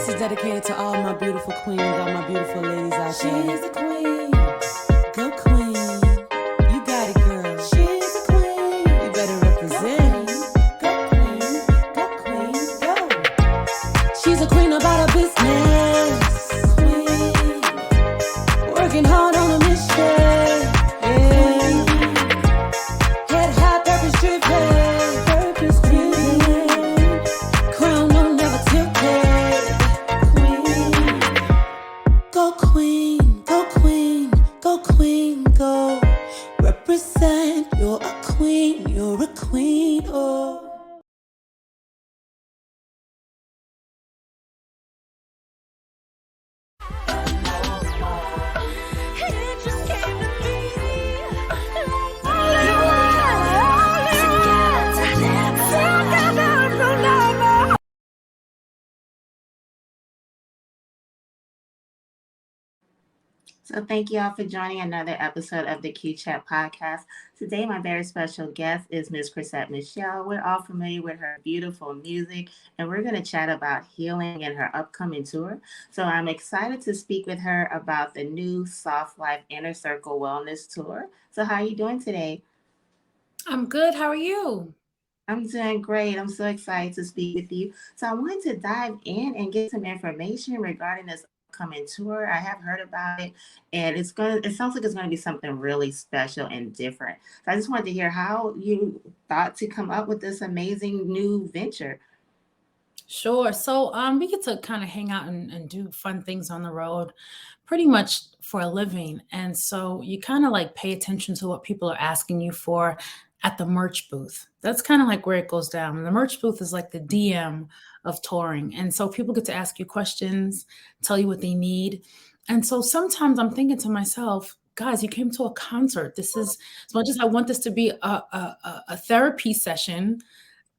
This is dedicated to all my beautiful queens, all my beautiful ladies out there. She's a queen. Go queen. You got it, girl. She's a queen. You better represent. Go queen. Go queen. Go. She's a queen about her business. Queen. Working hard on a mission. Yeah. Head high, purpose driven. Purpose driven. Crown no never tilted. Queen. Go queen. Go queen. Go queen. Go. Represent. You're a queen. You're a queen. Oh. So thank you all for joining another episode of the Q Chat podcast. Today, my very special guest is Miss Chrisette Michele. We're all familiar with her beautiful music, and we're going to chat about healing and her upcoming tour. So I'm excited to speak with her about the new Soft Life Inner Circle Wellness Tour. So how are you doing today? I'm good. How are you? I'm doing great. I'm so excited to speak with you. So I wanted to dive in and get some information regarding this upcoming tour. I have heard about it, and it sounds like it's gonna be something really special and different. So I just wanted to hear how you thought to come up with this amazing new venture. Sure. So we get to kind of hang out and do fun things on the road pretty much for a living. And so you kind of like pay attention to what people are asking you for at the merch booth. That's kind of like where it goes down. The merch booth is like the DM of touring. And so people get to ask you questions, tell you what they need. And so sometimes I'm thinking to myself, guys, you came to a concert. This is, as much as I want this to be a therapy session,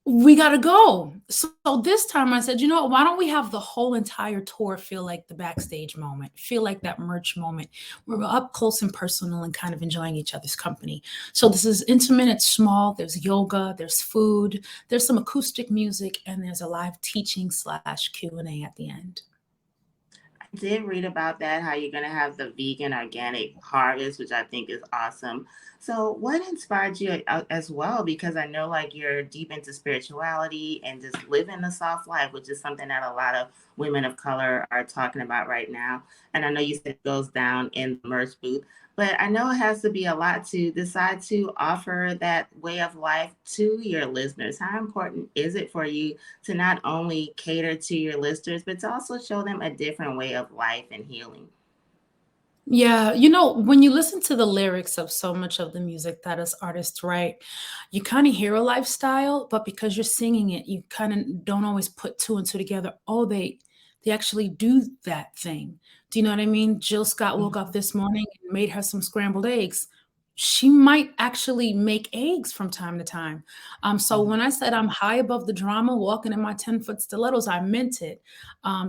we got to go. So this time I said, you know, why don't we have the whole entire tour feel like the backstage moment, feel like that merch moment where we're up close and personal and kind of enjoying each other's company. So this is intimate, it's small. There's yoga, there's food, there's some acoustic music, and there's a live teaching / Q&A at the end. I did read about that, how you're going to have the vegan organic harvest, which I think is awesome. So, what inspired you as well? Because I know like you're deep into spirituality and just living the soft life, which is something that a lot of women of color are talking about right now. And I know you said it goes down in the merch booth, but I know it has to be a lot to decide to offer that way of life to your listeners. How important is it for you to not only cater to your listeners, but to also show them a different way of life and healing? Yeah, you know, when you listen to the lyrics of so much of the music that us artists write, you kind of hear a lifestyle, but because you're singing it, you kind of don't always put two and two together. Oh, they actually do that thing. Do you know what I mean? Jill Scott woke up this morning and made her some scrambled eggs. She might actually make eggs from time to time. So Mhm. when I said I'm high above the drama, walking in my 10-foot stilettos, I meant it.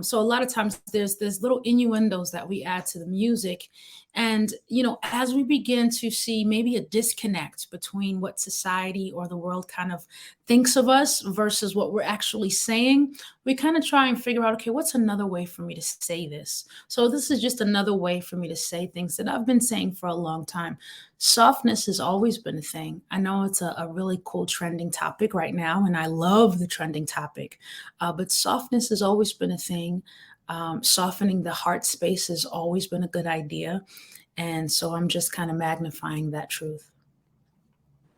So a lot of times there's little innuendos that we add to the music. And you know, as we begin to see maybe a disconnect between what society or the world kind of thinks of us versus what we're actually saying, we kind of try and figure out, okay, what's another way for me to say this? So this is just another way for me to say things that I've been saying for a long time. Softness has always been a thing. I know it's a really cool trending topic right now, and I love the trending topic. But softness has always been a thing. Softening the heart space has always been a good idea. And so I'm just kind of magnifying that truth.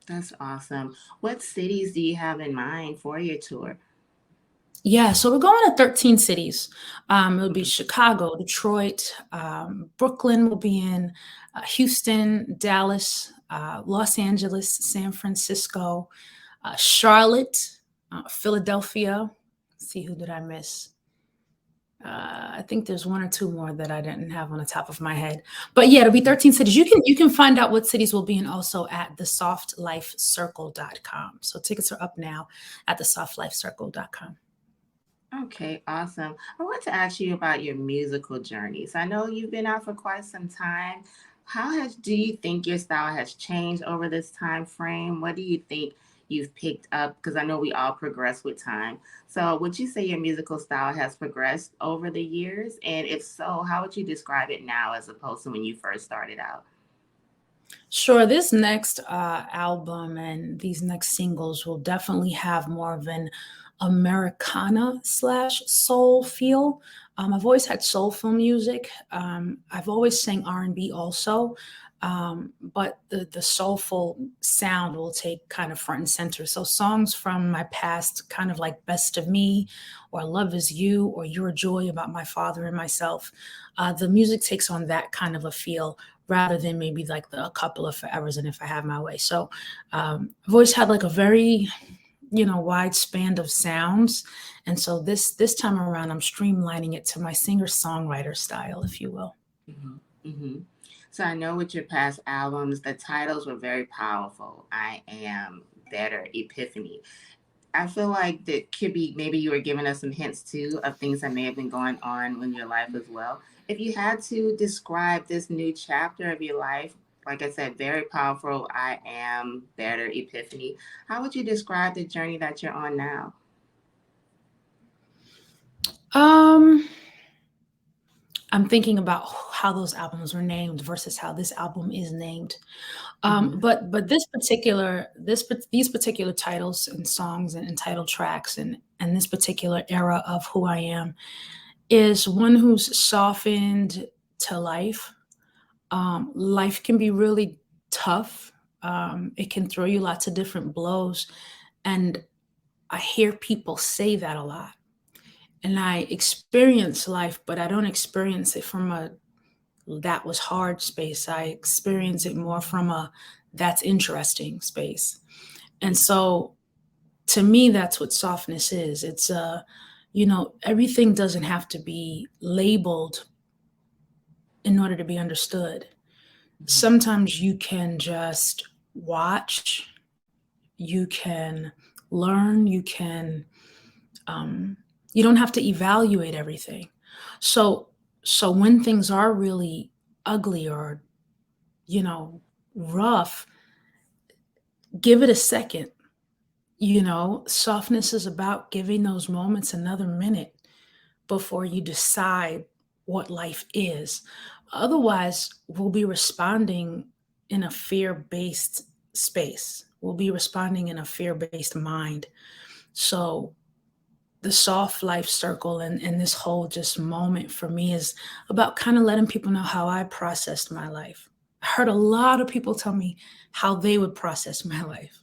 That's awesome. What cities do you have in mind for your tour? Yeah, so we're going to 13 cities. It'll be Mhm. Chicago, Detroit, Brooklyn will be in, Houston, Dallas, Los Angeles, San Francisco, Charlotte, Philadelphia. Let's see, who did I miss? I think there's one or two more that I didn't have on the top of my head. But yeah, it'll be 13 cities. You can find out what cities will be in also at thesoftlifecircle.com. So tickets are up now at thesoftlifecircle.com. Okay, awesome. I want to ask you about your musical journeys. I know you've been out for quite some time. Do you think your style has changed over this time frame? What do you think you've picked up? Because I know we all progress with time. So would you say your musical style has progressed over the years? And if so, how would you describe it now as opposed to when you first started out? Sure, this next album and these next singles will definitely have more of an Americana slash soul feel. I've always had soulful music. I've always sang R&B also, but the soulful sound will take kind of front and center. So songs from my past, kind of like "Best of Me," or "Love Is You," or "Your Joy," about my father and myself. The music takes on that kind of a feel rather than maybe like a couple of forevers and if I have my way. So I've always had like a very, wide span of sounds. And so this time around, I'm streamlining it to my singer-songwriter style, if you will. Hmm. Hmm. So I know with your past albums, the titles were very powerful. I Am, Better, Epiphany. I feel like that could be maybe you were giving us some hints too of things that may have been going on in your life as well. If you had to describe this new chapter of your life, like I said, very powerful, I Am, Better, Epiphany, how would you describe the journey that you're on now? Um, I'm thinking about how those albums were named versus how this album is named. Hmm. But these particular titles and songs and title tracks and this particular era of who I am is one who's softened to life. Life can be really tough. It can throw you lots of different blows, and I hear people say that a lot. And I experience life, but I don't experience it from a that was hard space. I experience it more from a that's interesting space. And so to me, that's what softness is. It's everything doesn't have to be labeled in order to be understood. Hmm. Sometimes you can just watch, you can learn, um, you don't have to evaluate everything. So, so when things are really ugly or, you know, rough, give it a second. Softness is about giving those moments another minute before you decide what life is. Otherwise, we'll be responding in a fear based space. We'll be responding in a fear based mind. So, the soft life circle and this whole just moment for me is about kind of letting people know how I processed my life. I heard a lot of people tell me how they would process my life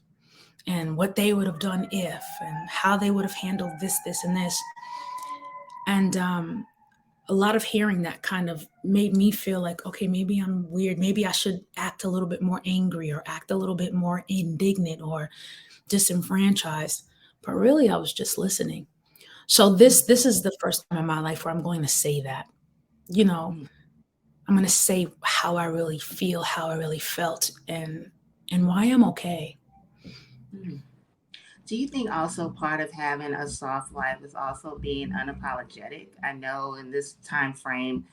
and what they would have done if and how they would have handled this and this. And a lot of hearing that kind of made me feel like, okay, maybe I'm weird. Maybe I should act a little bit more angry or act a little bit more indignant or disenfranchised. But really, I was just listening. So this is the first time in my life where I'm going to say that. You know, Hmm. I'm going to say how I really feel, how I really felt, and why I'm okay. Hmm. Do you think also part of having a soft life is also being unapologetic? I know in this time frame,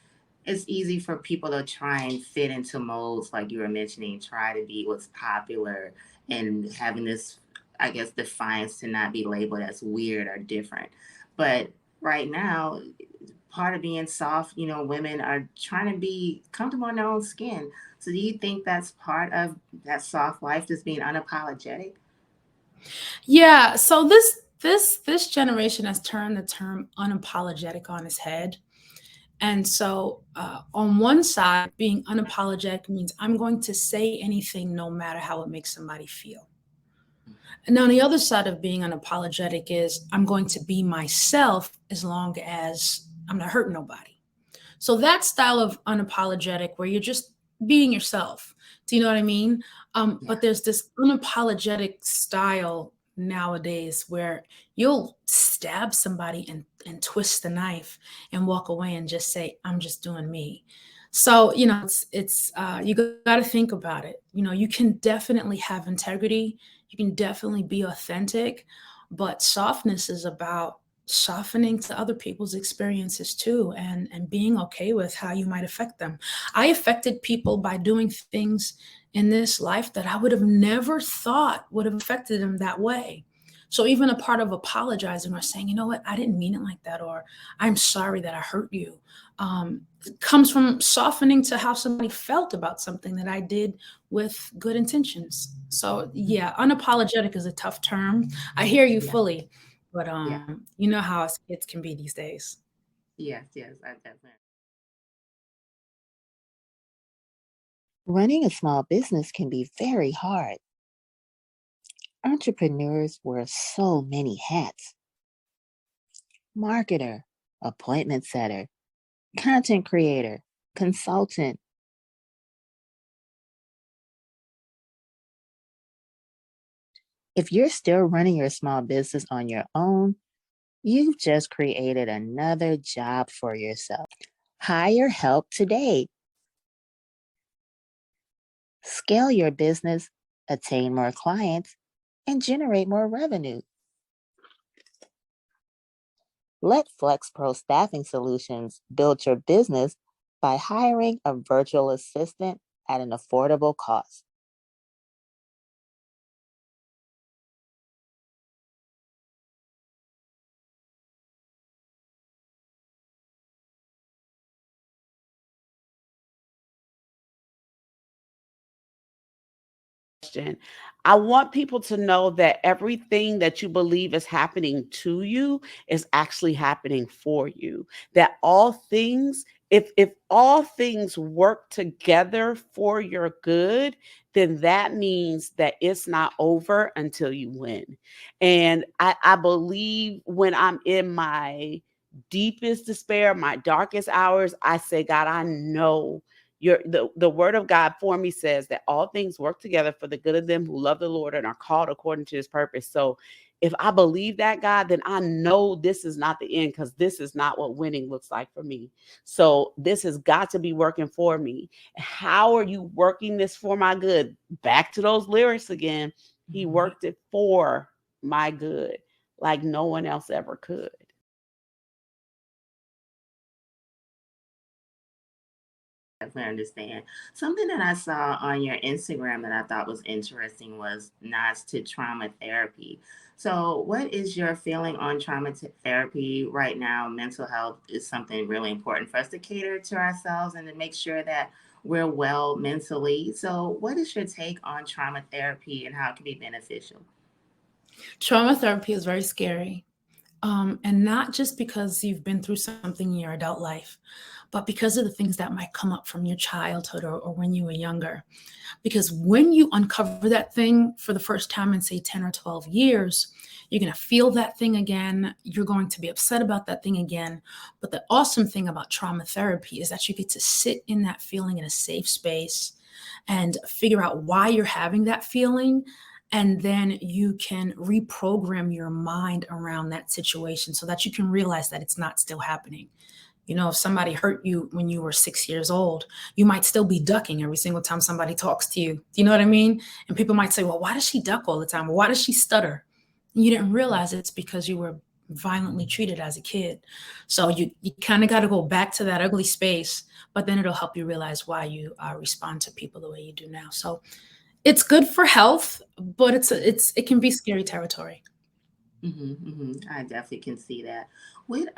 it's easy for people to try and fit into molds, like you were mentioning, try to be what's popular and having this, I guess, defiance to not be labeled as weird or different. But right now, part of being soft, women are trying to be comfortable in their own skin. So do you think that's part of that soft life, just being unapologetic? Yeah, so this generation has turned the term unapologetic on its head. And so, on one side, being unapologetic means I'm going to say anything no matter how it makes somebody feel. And on the other side of being unapologetic is I'm going to be myself as long as I'm not hurting nobody. So that style of unapologetic where you're just being yourself. Do you know what I mean? Yeah. But there's this unapologetic style nowadays where you'll stab somebody and twist the knife and walk away and just say, I'm just doing me. So, it's you got to think about it. You can definitely have integrity. You can definitely be authentic, but softness is about softening to other people's experiences too and being okay with how you might affect them. I affected people by doing things in this life that I would have never thought would have affected them that way. So even a part of apologizing or saying, you know what, I didn't mean it like that, or I'm sorry that I hurt you, comes from softening to how somebody felt about something that I did with good intentions. So Mhm. yeah, unapologetic is a tough term. I hear you Yeah. fully, but Yeah. you know how us kids can be these days. Yes. Yes. I definitely. Running a small business can be very hard. Entrepreneurs wear so many hats: marketer, appointment setter, content creator, consultant. If you're still running your small business on your own, you've just created another job for yourself. Hire help today. Scale your business, attain more clients, and generate more revenue. Let FlexPro Staffing Solutions build your business by hiring a virtual assistant at an affordable cost. Question. I want people to know that everything that you believe is happening to you is actually happening for you. That all things, if all things work together for your good, then that means that it's not over until you win. And I believe when I'm in my deepest despair, my darkest hours, I say, God, I know the word of God for me says that all things work together for the good of them who love the Lord and are called according to his purpose. So if I believe that, God, then I know this is not the end, because this is not what winning looks like for me. So this has got to be working for me. How are you working this for my good? Back to those lyrics again. He Mhm. worked it for my good like no one else ever could. Definitely understand. Something that I saw on your Instagram that I thought was interesting was nods to trauma therapy. So, what is your feeling on therapy right now? Mental health is something really important for us to cater to ourselves and to make sure that we're well mentally. So, what is your take on trauma therapy and how it can be beneficial? Trauma therapy is very scary. And not just because you've been through something in your adult life, but because of the things that might come up from your childhood or when you were younger. Because when you uncover that thing for the first time in, say, 10 or 12 years, you're going to feel that thing again. You're going to be upset about that thing again. But the awesome thing about trauma therapy is that you get to sit in that feeling in a safe space and figure out why you're having that feeling. And then you can reprogram your mind around that situation so that you can realize that it's not still happening. You know, if somebody hurt you when you were 6 years old, you might still be ducking every single time somebody talks to you. Do you know what I mean? And people might say, well, why does she duck all the time? Or why does she stutter? And you didn't realize it's because you were violently treated as a kid. So you kind of got to go back to that ugly space, but then it'll help you realize why you respond to people the way you do now. So it's good for health, but it can be scary territory. I definitely can see that. With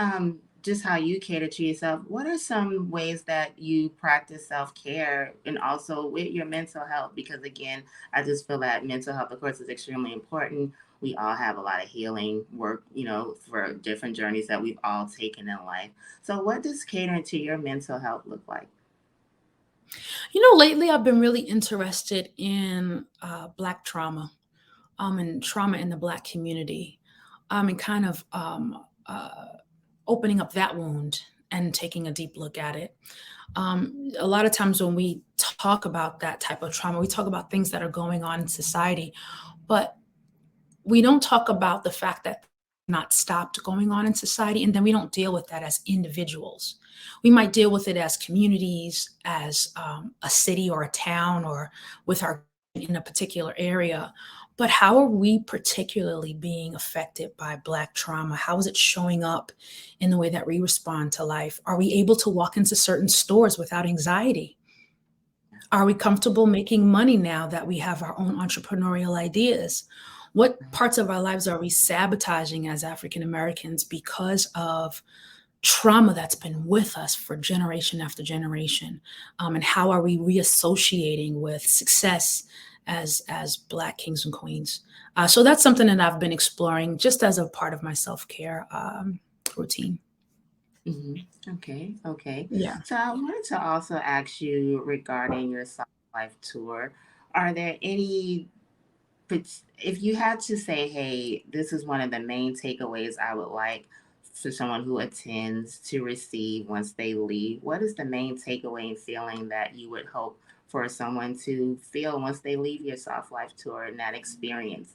just how you cater to yourself, what are some ways that you practice self-care and also with your mental health? Because again, I just feel that mental health, of course, is extremely important. We all have a lot of healing work, for different journeys that we've all taken in life. So what does catering to your mental health look like? You know, lately I've been really interested in Black trauma, and trauma in the Black community, and kind of opening up that wound and taking a deep look at it. A lot of times when we talk about that type of trauma, we talk about things that are going on in society, but we don't talk about the fact that not stopped going on in society, and then we don't deal with that as individuals. We might deal with it as communities, as a city or a town, or with our in a particular area. But how are we particularly being affected by Black trauma? How is it showing up in the way that we respond to life? Are we able to walk into certain stores without anxiety? Are we comfortable making money now that we have our own entrepreneurial ideas? What parts of our lives are we sabotaging as African Americans because of trauma that's been with us for generation after generation? And how are we reassociating with success as Black kings and queens? So that's something that I've been exploring just as a part of my self-care routine. Okay, okay. Yeah. So I wanted to also ask you regarding your Soft Life tour. Are there any, if you had to say, hey, this is one of the main takeaways I would like for someone who attends to receive once they leave, what is the main takeaway and feeling that you would hope for someone to feel once they leave your Soft Life tour and that experience?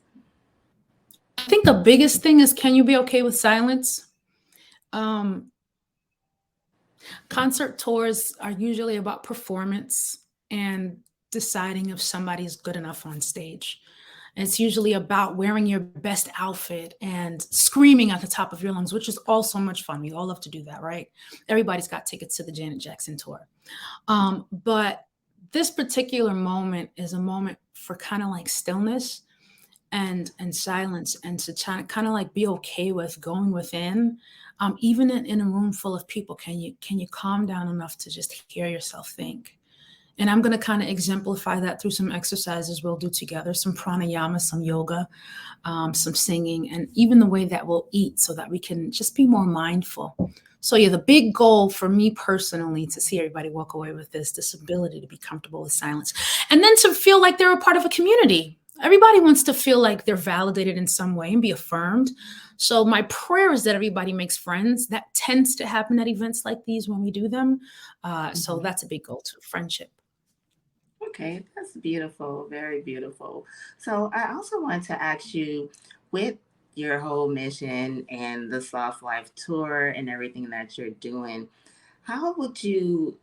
I think the biggest thing is, can you be okay with silence? Concert tours are usually about performance and deciding if somebody's good enough on stage. And it's usually about wearing your best outfit and screaming at the top of your lungs, which is all so much fun. We all love to do that, right? Everybody's got tickets to the Janet Jackson tour. But this particular moment is a moment for kind of like stillness and silence, and to kind of like be okay with going within. Even in a room full of people, can you calm down enough to just hear yourself think? And I'm going to kind of exemplify that through some exercises we'll do together, some pranayama, some yoga, some singing, and even the way that we'll eat, so that we can just be more mindful. So yeah, the big goal for me personally, to see everybody walk away with this ability to be comfortable with silence, and then to feel like they're a part of a community. Everybody wants to feel like they're validated in some way and be affirmed. So my prayer is that everybody makes friends. That tends to happen at events like these when we do them. So that's a big goal too, friendship. Okay, that's beautiful, very beautiful. So I also want to ask you, with your whole mission and the Soft Life tour and everything that you're doing, how would you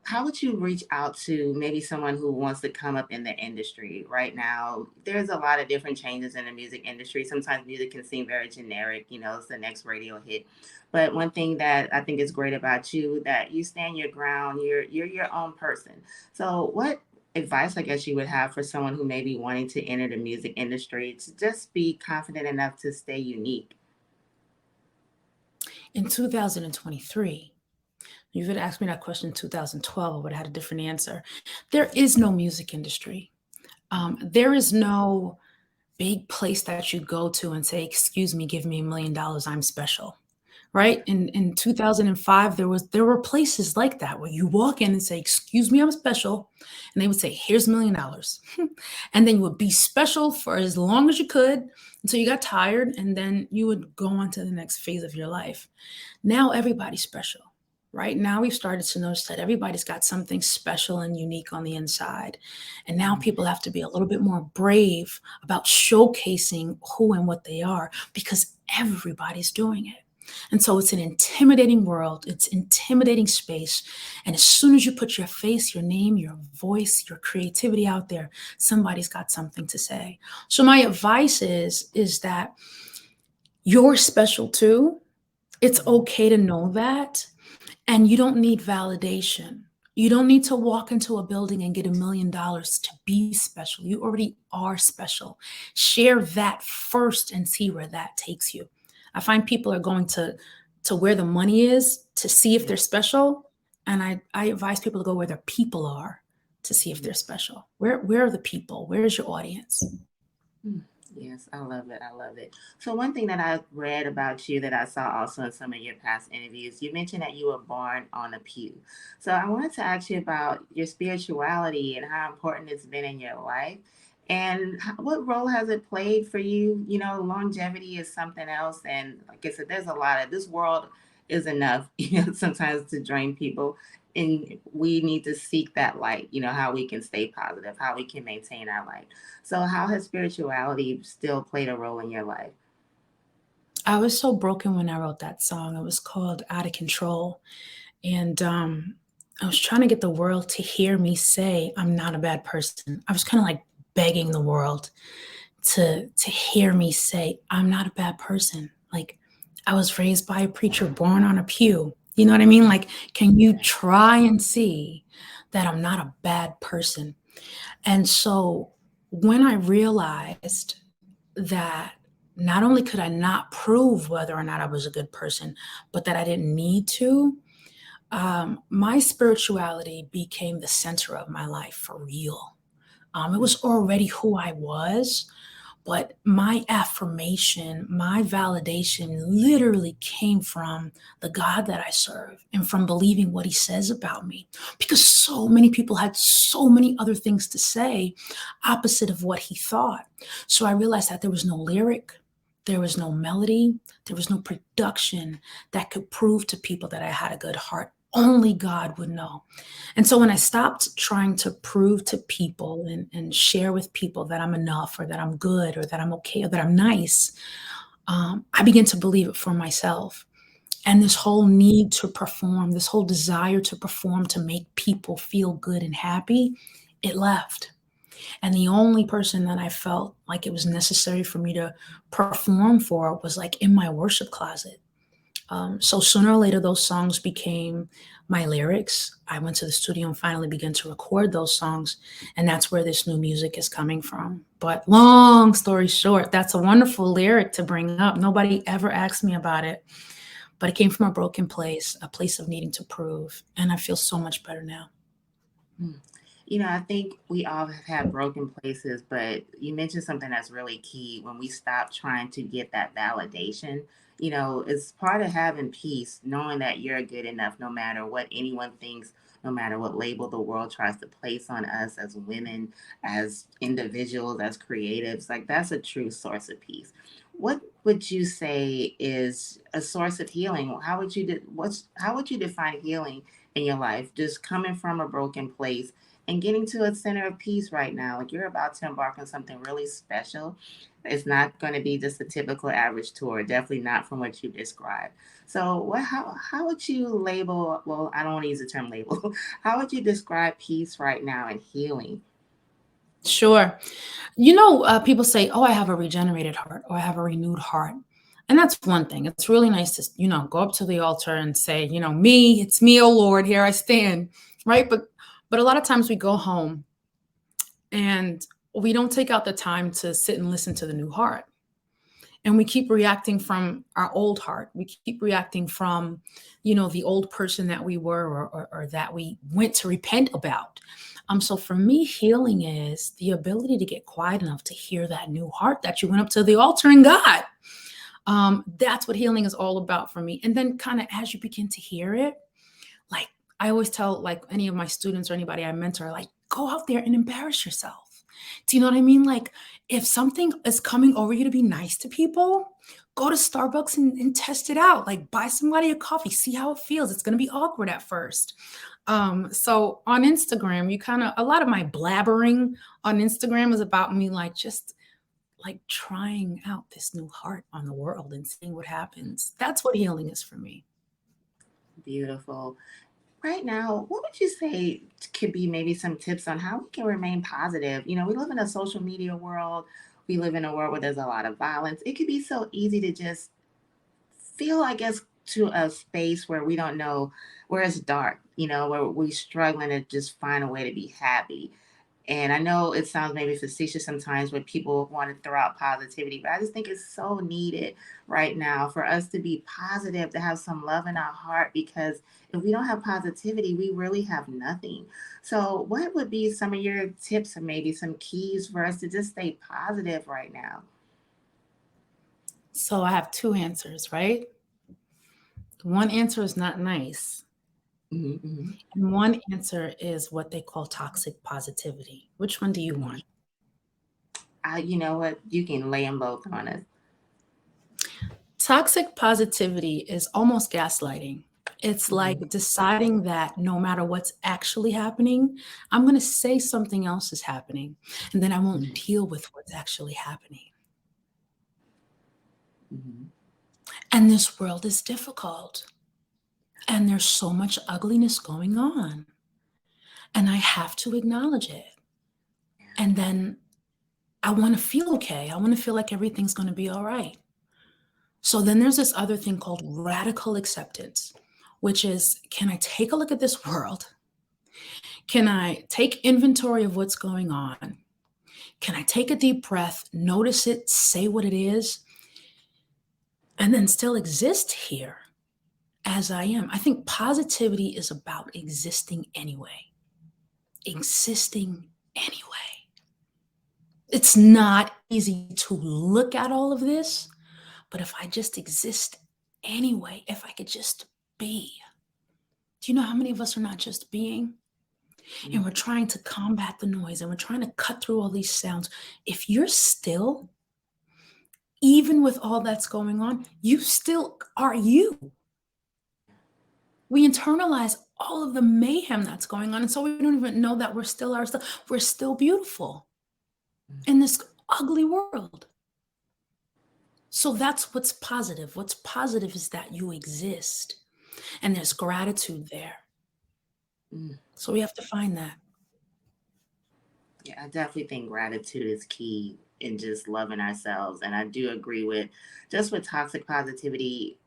how would you reach out to maybe someone who wants to come up in the industry right now? There's a lot of different changes in the music industry. Sometimes music can seem very generic, it's the next radio hit. But one thing that I think is great about you, that you stand your ground, you're your own person. So what advice I guess you would have for someone who may be wanting to enter the music industry to just be confident enough to stay unique? In 2023, you would ask me that question in 2012, I would have had a different answer. There is no music industry. There is no big place that you go to and say, excuse me, give me $1 million, I'm special. Right? In 2005, there were places like that where you walk in and say, excuse me, I'm special. And they would say, here's $1 million. And then you would be special for as long as you could until you got tired. And then you would go on to the next phase of your life. Now everybody's special. Right now, we've started to notice that everybody's got something special and unique on the inside. And now people have to be a little bit more brave about showcasing who and what they are, because everybody's doing it. And so it's an intimidating world. It's intimidating space. And as soon as you put your face, your name, your voice, your creativity out there, somebody's got something to say. So my advice is that you're special too. It's okay to know that. And you don't need validation. You don't need to walk into a building and get $1 million to be special. You already are special. Share that first and see where that takes you. I find people are going to where the money is to see if they're special. And I advise people to go where their people are to see if they're special. Where are the people? Where is your audience? Yes, I love it. I love it. So one thing that I read about you that I saw also in some of your past interviews, you mentioned that you were born on a pew. So I wanted to ask you about your spirituality and how important it's been in your life. And what role has it played for you? Longevity is something else. And like I said, there's a lot of, this world is enough, sometimes to drain people. And we need to seek that light, how we can stay positive, how we can maintain our light. So how has spirituality still played a role in your life? I was so broken when I wrote that song. It was called Out of Control. And I was trying to get the world to hear me say, I'm not a bad person. I was kind of like begging the world to hear me say, I'm not a bad person. Like, I was raised by a preacher, born on a pew. You know what I mean? Like, can you try and see that I'm not a bad person. And so when I realized that not only could I not prove whether or not I was a good person, but that I didn't need to, my spirituality became the center of my life for real. It was already who I was, but my affirmation, my validation literally came from the God that I serve and from believing what he says about me. Because so many people had so many other things to say opposite of what he thought. So I realized that there was no lyric, there was no melody, there was no production that could prove to people that I had a good heart. Only God would know. And so when I stopped trying to prove to people and share with people that I'm enough or that I'm good or that I'm okay or that I'm nice, I began to believe it for myself. And this whole need to perform, this whole desire to perform to make people feel good and happy, it left. And the only person that I felt like it was necessary for me to perform for was like in my worship closet. So sooner or later, those songs became my lyrics. I went to the studio and finally began to record those songs. And that's where this new music is coming from. But long story short, that's a wonderful lyric to bring up. Nobody ever asked me about it, but it came from a broken place, a place of needing to prove. And I feel so much better now. I think we all have had broken places, but you mentioned something that's really key. When we stop trying to get that validation, it's part of having peace, knowing that you're good enough no matter what anyone thinks, no matter what label the world tries to place on us as women, as individuals, as creatives. Like, that's a true source of peace. What would you say is a source of healing? How would you define healing in your life? Just coming from a broken place and getting to a center of peace right now. Like, you're about to embark on something really special. It's not going to be just a typical average tour, definitely not from what you described. So how would you label, well, I don't want to use the term label, how would you describe peace right now and healing? Sure. People say, oh, I have a regenerated heart or I have a renewed heart. And that's one thing. It's really nice to, go up to the altar and say, it's me, oh Lord, here I stand. Right. But a lot of times we go home and we don't take out the time to sit and listen to the new heart. And we keep reacting from our old heart. We keep reacting from, the old person that we were or that we went to repent about. So for me, healing is the ability to get quiet enough to hear that new heart that you went up to the altar and got. That's what healing is all about for me. And then kind of as you begin to hear it, like I always tell like any of my students or anybody I mentor, like go out there and embarrass yourself. Do you know what I mean? Like if something is coming over you to be nice to people, go to Starbucks and test it out. Like buy somebody a coffee, see how it feels. It's going to be awkward at first. So on Instagram, a lot of my blabbering on Instagram is about me like just like trying out this new heart on the world and seeing what happens. That's what healing is for me. Beautiful. Right now, what would you say could be maybe some tips on how we can remain positive? We live in a social media world. We live in a world where there's a lot of violence. It could be so easy to just feel, I guess, to a space where we don't know, where it's dark, where we're struggling to just find a way to be happy. And I know it sounds maybe facetious sometimes when people want to throw out positivity, but I just think it's so needed right now for us to be positive, to have some love in our heart, because if we don't have positivity, we really have nothing. So what would be some of your tips or maybe some keys for us to just stay positive right now? So I have two answers, right? One answer is not nice. Mm-hmm. And one answer is what they call toxic positivity. Which one do you want? You know what? You can lay them both on us. Toxic positivity is almost gaslighting. It's like Mm-hmm. deciding that no matter what's actually happening, I'm going to say something else is happening, and then I won't deal with what's actually happening. Mm-hmm. And this world is difficult, and there's so much ugliness going on, and I have to acknowledge it. And then I want to feel okay. I want to feel like everything's going to be all right. So then there's this other thing called radical acceptance, which is, can I take a look at this world? Can I take inventory of what's going on? Can I take a deep breath, notice it, say what it is, and then still exist here as I am? I think positivity is about existing anyway. Existing anyway. It's not easy to look at all of this, but if I just exist anyway, if I could just be. Do you know how many of us are not just being? And we're trying to combat the noise and we're trying to cut through all these sounds. If you're still, even with all that's going on, you still are you. We internalize all of the mayhem that's going on. And so we don't even know that we're still ourselves. We're still beautiful in this ugly world. So that's what's positive. What's positive is that you exist and there's gratitude there. So we have to find that. Yeah, I definitely think gratitude is key in just loving ourselves. And I do agree with toxic positivity.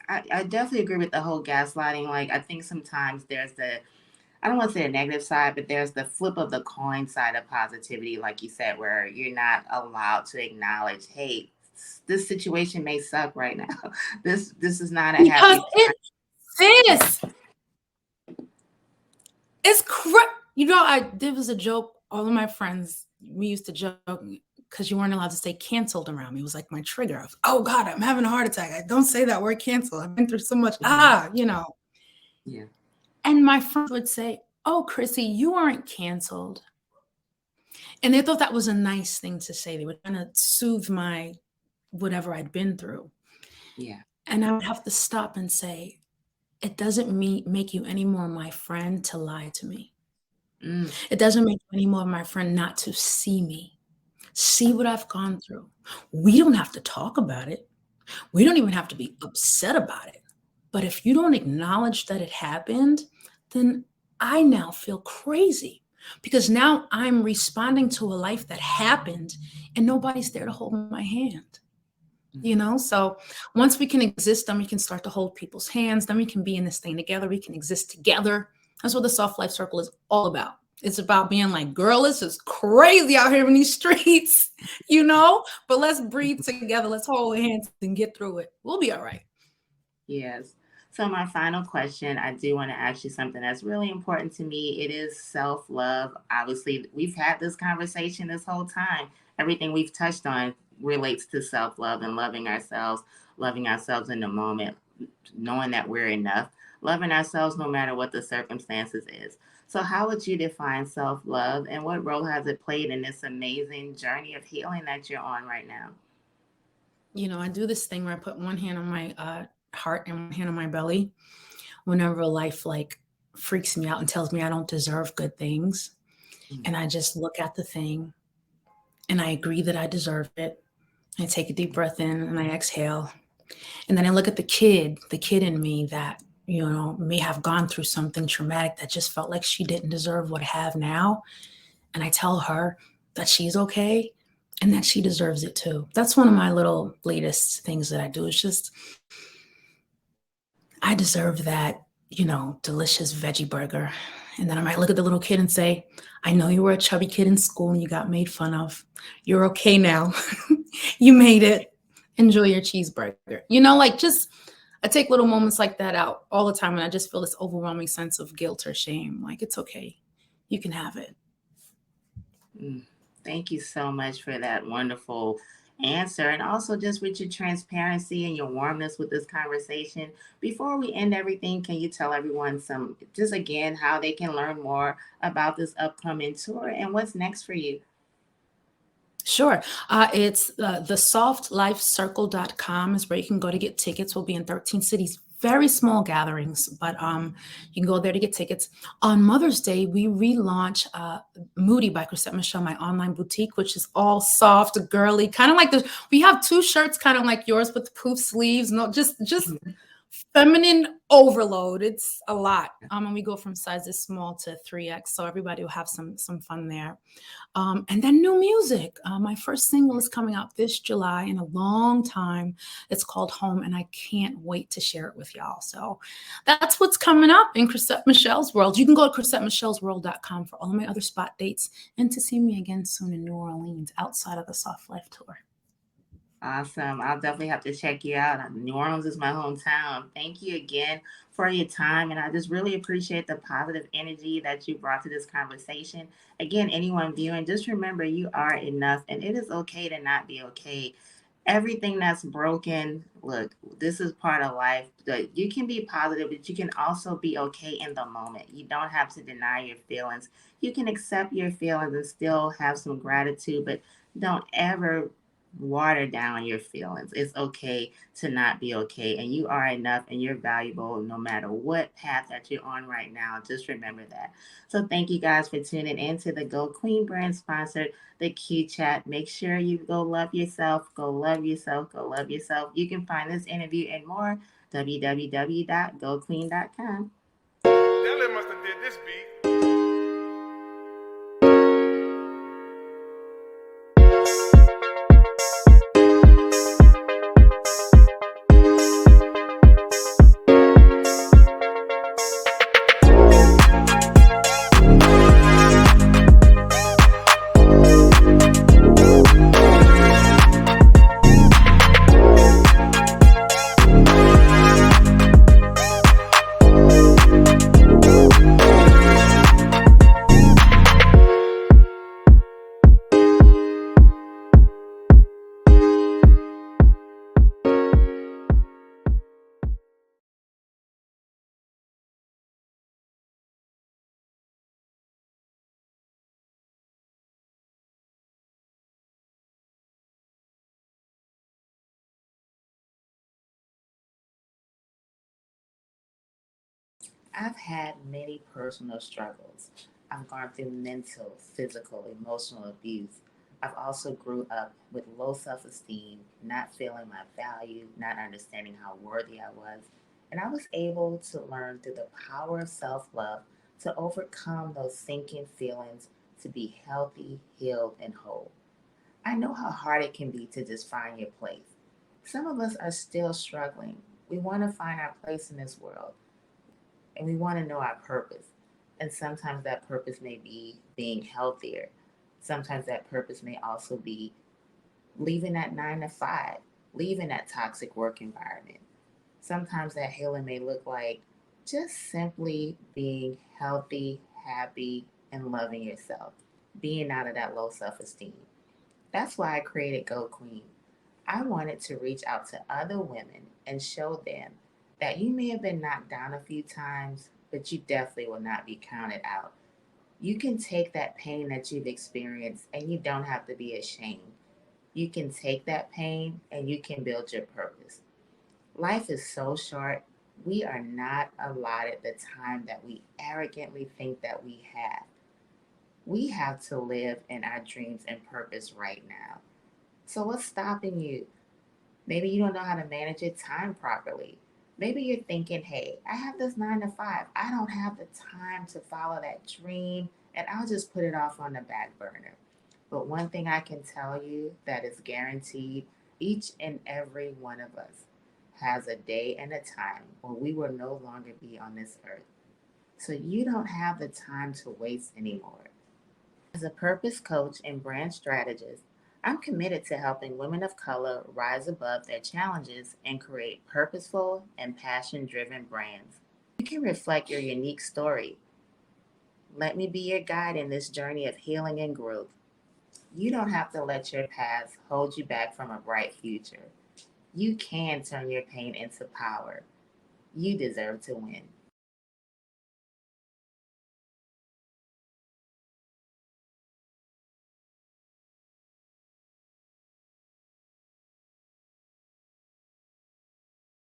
I definitely agree with the whole gaslighting. Like, I think sometimes there's I don't want to say a negative side, but there's the flip of the coin side of positivity, like you said, where you're not allowed to acknowledge, hey, this situation may suck right now. This is not a happy Because it's there was a joke. All of my friends, we used to joke because you weren't allowed to say canceled around me. It was like my trigger of, oh God, I'm having a heart attack. I don't say that word cancel. I've been through so much. Yeah. And my friends would say, oh, Chrissy, you aren't canceled. And they thought that was a nice thing to say. They were trying to soothe my whatever I'd been through. Yeah. And I would have to stop and say, it doesn't make you any more my friend to lie to me. It doesn't make you any more my friend not to see me, see what I've gone through. We don't have to talk about it. We don't even have to be upset about it. But if you don't acknowledge that it happened, then I now feel crazy because now I'm responding to a life that happened and nobody's there to hold my hand. You know, so once we can exist, then we can start to hold people's hands. Then we can be in this thing together. We can exist together. That's what the Soft Life Circle is all about. It's about being like, girl, this is crazy out here in these streets, you know, but let's breathe together. Let's hold hands and get through it. We'll be all right. Yes. So my final question, I do want to ask you something that's really important to me. It is self-love. Obviously, we've had this conversation this whole time. Everything we've touched on relates to self-love and loving ourselves in the moment, knowing that we're enough, loving ourselves no matter what the circumstances is. So how would you define self-love and what role has it played in this amazing journey of healing that you're on right now? You know, I do this thing where I put one hand on my heart and one hand on my belly whenever life like freaks me out and tells me I don't deserve good things. And I just look at the thing and I agree that I deserve it. I take a deep breath in and I exhale. And then I look at the kid in me that, you know, may have gone through something traumatic that just felt like she didn't deserve what I have now. And I tell her that she's okay and that she deserves it too. That's one of my little latest things that I do. It's just, I deserve that, you know, delicious veggie burger. And then I might look at the little kid and say, I know you were a chubby kid in school and you got made fun of. You're okay now. You made it. Enjoy your cheeseburger. You know, like just, I take little moments like that out all the time and I just feel this overwhelming sense of guilt or shame. Like, it's okay. You can have it. Thank you so much for that wonderful answer. And also just with your transparency and your warmness with this conversation. Before we end everything, can you tell everyone just again, how they can learn more about this upcoming tour and what's next for you? Sure. It's the softlifecircle.com is where you can go to get tickets. We'll be in 13 cities, very small gatherings, but you can go there to get tickets. On Mother's Day, we relaunch Moody by Chrisette Michele, my online boutique, which is all soft, girly, kind of like we have 2 shirts, kind of like yours with poof sleeves, no, just Feminine overload. It's a lot. And we go from sizes small to 3X. So everybody will have some fun there. And then new music. My first single is coming out this July in a long time. It's called Home, and I can't wait to share it with y'all. So that's what's coming up in Chrisette Michele's world. You can go to ChrisetteMichelle'sworld.com for all of my other spot dates and to see me again soon in New Orleans outside of the Soft Life Tour. Awesome. I'll definitely have to check you out. New Orleans is my hometown. Thank you again for your time. And I just really appreciate the positive energy that you brought to this conversation. Again, anyone viewing, just remember you are enough and it is okay to not be okay. Everything that's broken, look, this is part of life. You can be positive, but you can also be okay in the moment. You don't have to deny your feelings. You can accept your feelings and still have some gratitude, but don't ever water down your feelings. It's okay to not be okay, and you are enough and you're valuable no matter what path that you're on right now. Just remember that. So thank you guys for tuning in to the Go Queen brand sponsored the Q Chat. Make sure you go love yourself, go love yourself, go love yourself. You can find this interview and more www.goqueen.com. Della must have did this beat. I've had many personal struggles. I've gone through mental, physical, emotional abuse. I've also grew up with low self-esteem, not feeling my value, not understanding how worthy I was. And I was able to learn through the power of self-love to overcome those sinking feelings to be healthy, healed, and whole. I know how hard it can be to just find your place. Some of us are still struggling. We want to find our place in this world and we want to know our purpose. And sometimes that purpose may be being healthier. Sometimes that purpose may also be leaving that 9 to 5, leaving that toxic work environment. Sometimes that healing may look like just simply being healthy, happy, and loving yourself, being out of that low self esteem. That's why I created Go Queen. I wanted to reach out to other women and show them that you may have been knocked down a few times, but you definitely will not be counted out. You can take that pain that you've experienced and you don't have to be ashamed. You can take that pain and you can build your purpose. Life is so short. We are not allotted the time that we arrogantly think that we have. We have to live in our dreams and purpose right now. So, what's stopping you? Maybe you don't know how to manage your time properly. Maybe you're thinking, hey, I have this 9 to 5. I don't have the time to follow that dream, and I'll just put it off on the back burner. But one thing I can tell you that is guaranteed each and every one of us has a day and a time when we will no longer be on this earth. So you don't have the time to waste anymore. As a purpose coach and brand strategist, I'm committed to helping women of color rise above their challenges and create purposeful and passion driven brands. You can reflect your unique story. Let me be your guide in this journey of healing and growth. You don't have to let your past hold you back from a bright future. You can turn your pain into power. You deserve to win.